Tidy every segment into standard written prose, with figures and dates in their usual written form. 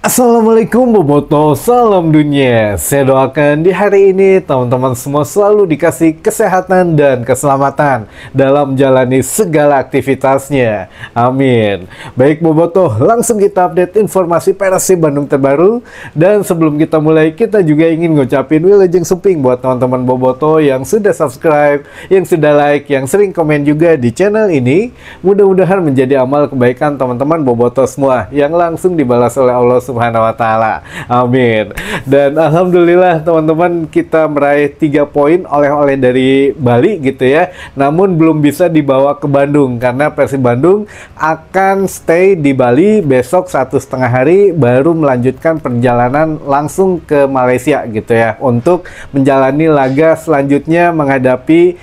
Assalamualaikum Boboto, salam dunia. Saya doakan di hari ini teman-teman semua selalu dikasih kesehatan dan keselamatan dalam menjalani segala aktivitasnya. Amin. Baik Boboto, langsung kita update informasi Persib Bandung terbaru. Dan sebelum kita mulai, kita juga ingin ngucapin wilujeng suping buat teman-teman Boboto yang sudah subscribe, yang sudah like, yang sering komen juga di channel ini. Mudah-mudahan menjadi amal kebaikan teman-teman Boboto semua yang langsung dibalas oleh Allah Subhanahu wa Ta'ala. Amin. Dan alhamdulillah teman-teman, kita meraih 3 poin oleh-oleh dari Bali gitu ya. Namun belum bisa dibawa ke Bandung karena Persib Bandung akan stay di Bali besok 1,5 hari baru melanjutkan perjalanan langsung ke Malaysia gitu ya, untuk menjalani laga selanjutnya menghadapi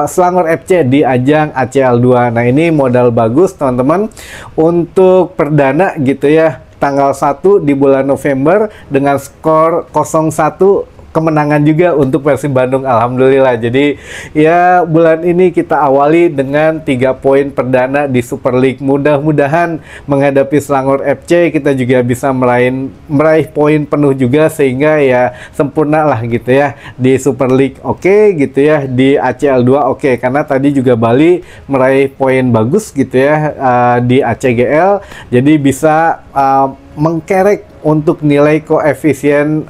Selangor FC di ajang ACL 2. Nah, ini modal bagus teman-teman untuk perdana gitu ya, tanggal 1 di bulan November dengan skor 0-1, kemenangan juga untuk Persib Bandung, alhamdulillah. Jadi ya bulan ini kita awali dengan 3 poin perdana di Super League. Mudah-mudahan menghadapi Selangor FC kita juga bisa meraih poin penuh juga, sehingga ya sempurna lah gitu ya di Super League. Oke gitu ya, di ACL 2 oke, karena tadi juga Bali meraih poin bagus gitu ya di ACGL, jadi bisa mengkerek untuk nilai koefisien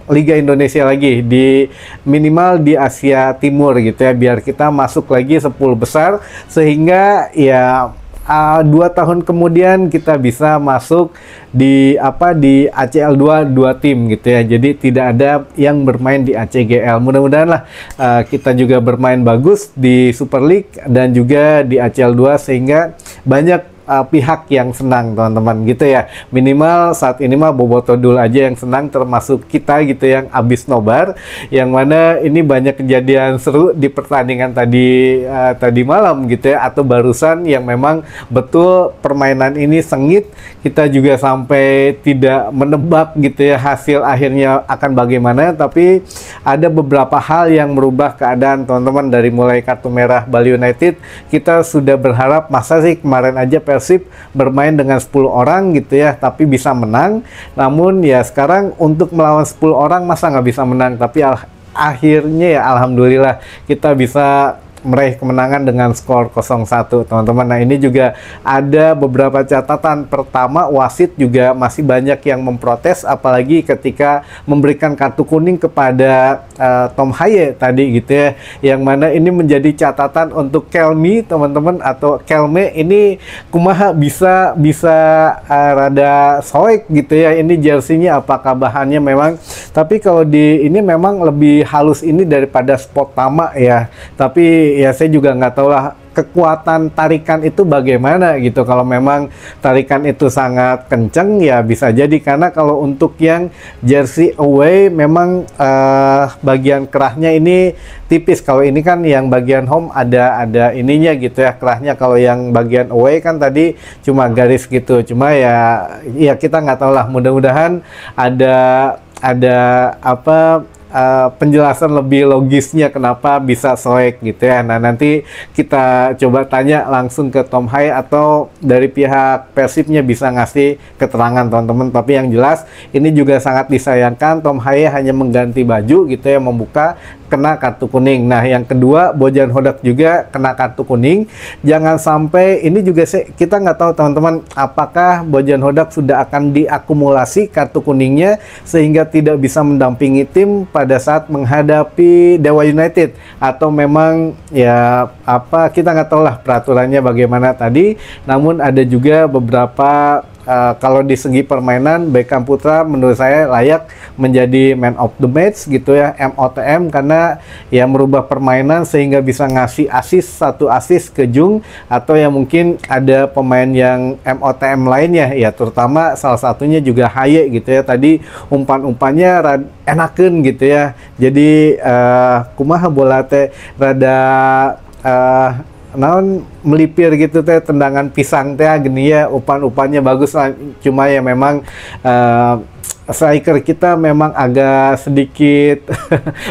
Liga Indonesia lagi di minimal di Asia Timur gitu ya, biar kita masuk lagi 10 besar, sehingga ya 2 tahun kemudian kita bisa masuk di ACL 2 tim gitu ya. Jadi tidak ada yang bermain di ACGL. Mudah-mudahan lah kita juga bermain bagus di Super League dan juga di ACL 2, sehingga banyak pihak yang senang teman-teman gitu ya. Minimal saat ini mah Boboto dulu aja yang senang, termasuk kita gitu yang abis nobar, yang mana ini banyak kejadian seru di pertandingan tadi malam gitu ya, atau barusan yang memang betul permainan ini sengit. Kita juga sampai tidak menebak gitu ya hasil akhirnya akan bagaimana, tapi ada beberapa hal yang merubah keadaan teman-teman. Dari mulai kartu merah Bali United, kita sudah berharap masa sih kemarin aja Persib bermain dengan 10 orang gitu ya, tapi bisa menang. Namun ya sekarang untuk melawan 10 orang masa nggak bisa menang, tapi akhirnya ya alhamdulillah kita bisa meraih kemenangan dengan skor 0-1 teman-teman. Nah, ini juga ada beberapa catatan. Pertama, wasit juga masih banyak yang memprotes, apalagi ketika memberikan kartu kuning kepada Tom Haye tadi gitu ya, yang mana ini menjadi catatan untuk Kelmi teman-teman, atau Kelme ini kumaha bisa rada soek gitu ya, ini jersinya apakah bahannya memang, tapi kalau di ini memang lebih halus ini daripada spot Tama ya, tapi ya saya juga nggak tahu lah kekuatan tarikan itu bagaimana gitu. Kalau memang tarikan itu sangat kenceng ya bisa jadi, karena kalau untuk yang jersey away memang bagian kerahnya ini tipis. Kalau ini kan yang bagian home ada ininya gitu ya kerahnya. Kalau yang bagian away kan tadi cuma garis gitu. Cuma ya kita nggak tahu lah, mudah-mudahan ada penjelasan lebih logisnya kenapa bisa soek gitu ya. Nah, nanti kita coba tanya langsung ke Tom Haye, atau dari pihak Persibnya bisa ngasih keterangan teman-teman. Tapi yang jelas ini juga sangat disayangkan, Tom Haye hanya mengganti baju gitu ya, membuka, kena kartu kuning. Nah, yang kedua, Bojan Hodak juga kena kartu kuning. Jangan sampai ini juga kita nggak tahu teman-teman, apakah Bojan Hodak sudah akan diakumulasi kartu kuningnya sehingga tidak bisa mendampingi tim pada saat menghadapi Dewa United, atau memang ya kita nggak tahu lah peraturannya bagaimana tadi. Namun ada juga beberapa kalau di segi permainan, Beckham Putra menurut saya layak menjadi man of the match gitu ya, MOTM, karena ya merubah permainan sehingga bisa ngasih satu assist ke Jung, atau yang mungkin ada pemain yang MOTM lainnya ya, terutama salah satunya juga Haye gitu ya, tadi umpan-umpannya enakeun gitu ya. Jadi kumaha bola teh rada naon melipir gitu teh, tendangan pisang teh gini ya, umpan-umpannya bagus lah. Cuma ya memang striker kita memang agak sedikit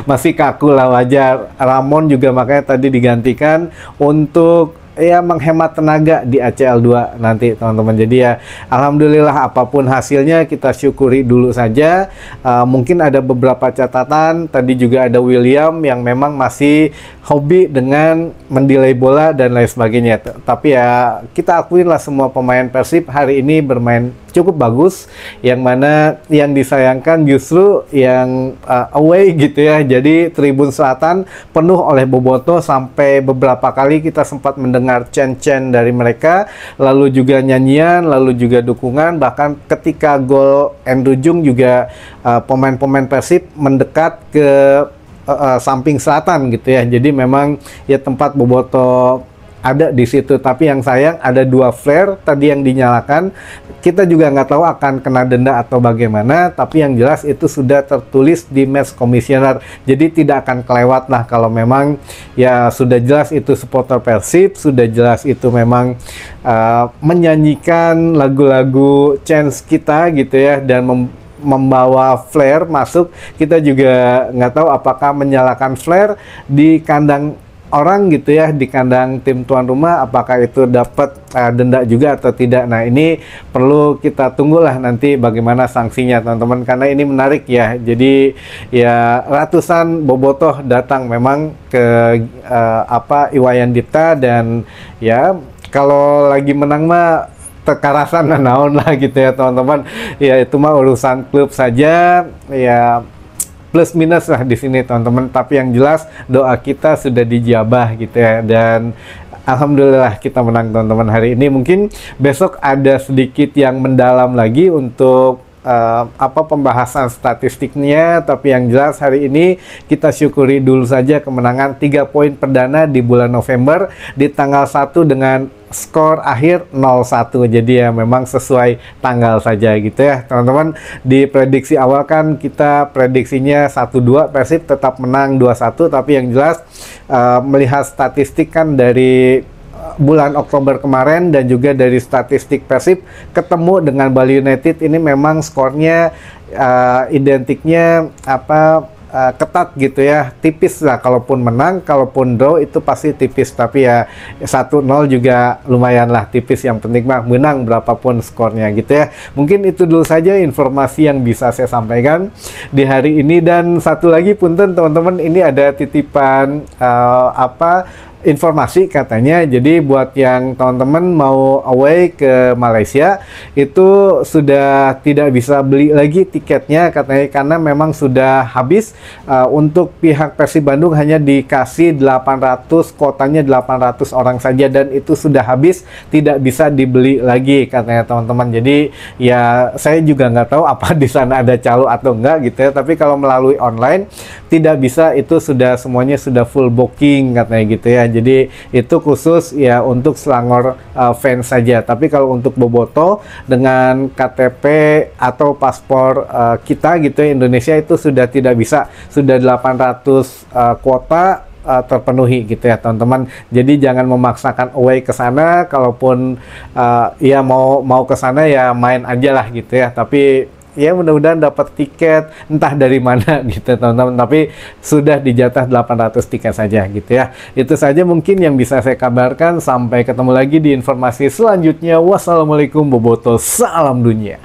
masih kaku lah, wajar. Ramon juga makanya tadi digantikan untuk ya menghemat tenaga di ACL2 nanti teman-teman. Jadi ya alhamdulillah apapun hasilnya kita syukuri dulu saja. Mungkin ada beberapa catatan, tadi juga ada William yang memang masih hobi dengan mendelay bola dan lain sebagainya. Tapi ya kita akuin lah semua pemain Persib hari ini bermain cukup bagus, yang mana yang disayangkan justru yang away gitu ya. Jadi Tribun Selatan penuh oleh bobotoh, sampai beberapa kali kita sempat mendengar chant-chant dari mereka, lalu juga nyanyian, lalu juga dukungan. Bahkan ketika gol Andrew Jung juga pemain-pemain Persib mendekat ke samping selatan gitu ya. Jadi memang ya tempat bobotoh ada di situ. Tapi yang sayang ada 2 flare tadi yang dinyalakan. Kita juga nggak tahu akan kena denda atau bagaimana, tapi yang jelas itu sudah tertulis di match commissioner. Jadi tidak akan kelewat lah kalau memang ya sudah jelas itu supporter Persib, sudah jelas itu memang menyanyikan lagu-lagu chants kita gitu ya, dan membawa flare masuk. Kita juga nggak tahu apakah menyalakan flare di kandang orang gitu ya, di kandang tim tuan rumah, apakah itu dapat denda juga atau tidak. Nah ini perlu kita tunggulah nanti bagaimana sanksinya teman-teman, karena ini menarik ya. Jadi ya ratusan bobotoh datang memang ke Iwayan Dipta, dan ya kalau lagi menang mah tekarasan naon lah gitu ya teman-teman. Ya itu mah urusan klub saja ya, plus minus lah di sini teman-teman. Tapi yang jelas doa kita sudah dijabah gitu ya, dan alhamdulillah kita menang teman-teman hari ini. Mungkin besok ada sedikit yang mendalam lagi untuk pembahasan statistiknya, tapi yang jelas hari ini kita syukuri dulu saja kemenangan 3 poin perdana di bulan November di tanggal 1 dengan skor akhir 0-1. Jadi ya memang sesuai tanggal saja gitu ya teman-teman. Di prediksi awal kan kita prediksinya 1-2 Persib tetap menang 2-1, tapi yang jelas melihat statistik kan dari bulan Oktober kemarin dan juga dari statistik Persib ketemu dengan Bali United, ini memang skornya identiknya ketat gitu ya, tipis lah. Kalaupun menang, kalaupun draw itu pasti tipis, tapi ya 1-0 juga lumayan lah tipis. Yang penting mah menang berapapun skornya gitu ya. Mungkin itu dulu saja informasi yang bisa saya sampaikan di hari ini. Dan satu lagi punten teman-teman, ini ada titipan informasi katanya. Jadi buat yang teman-teman mau away ke Malaysia itu sudah tidak bisa beli lagi tiketnya katanya, karena memang sudah habis. Untuk pihak Persib Bandung hanya dikasih 800, kotanya 800 orang saja, dan itu sudah habis, tidak bisa dibeli lagi katanya teman-teman. Jadi ya saya juga nggak tahu apa di sana ada calo atau enggak gitu ya, tapi kalau melalui online tidak bisa, itu sudah semuanya sudah full booking katanya gitu ya. Jadi itu khusus ya untuk Selangor fans saja. Tapi kalau untuk bobotoh dengan KTP atau paspor kita gitu ya, Indonesia, itu sudah tidak bisa. Sudah 800 kuota terpenuhi gitu ya teman-teman. Jadi jangan memaksakan away ke sana. Kalaupun ya mau ke sana ya main aja lah gitu ya. Tapi ya mudah-mudahan dapat tiket entah dari mana gitu teman-teman, tapi sudah dijatah 800 tiket saja gitu ya. Itu saja mungkin yang bisa saya kabarkan. Sampai ketemu lagi di informasi selanjutnya. Wassalamualaikum bobotoh, salam dunia.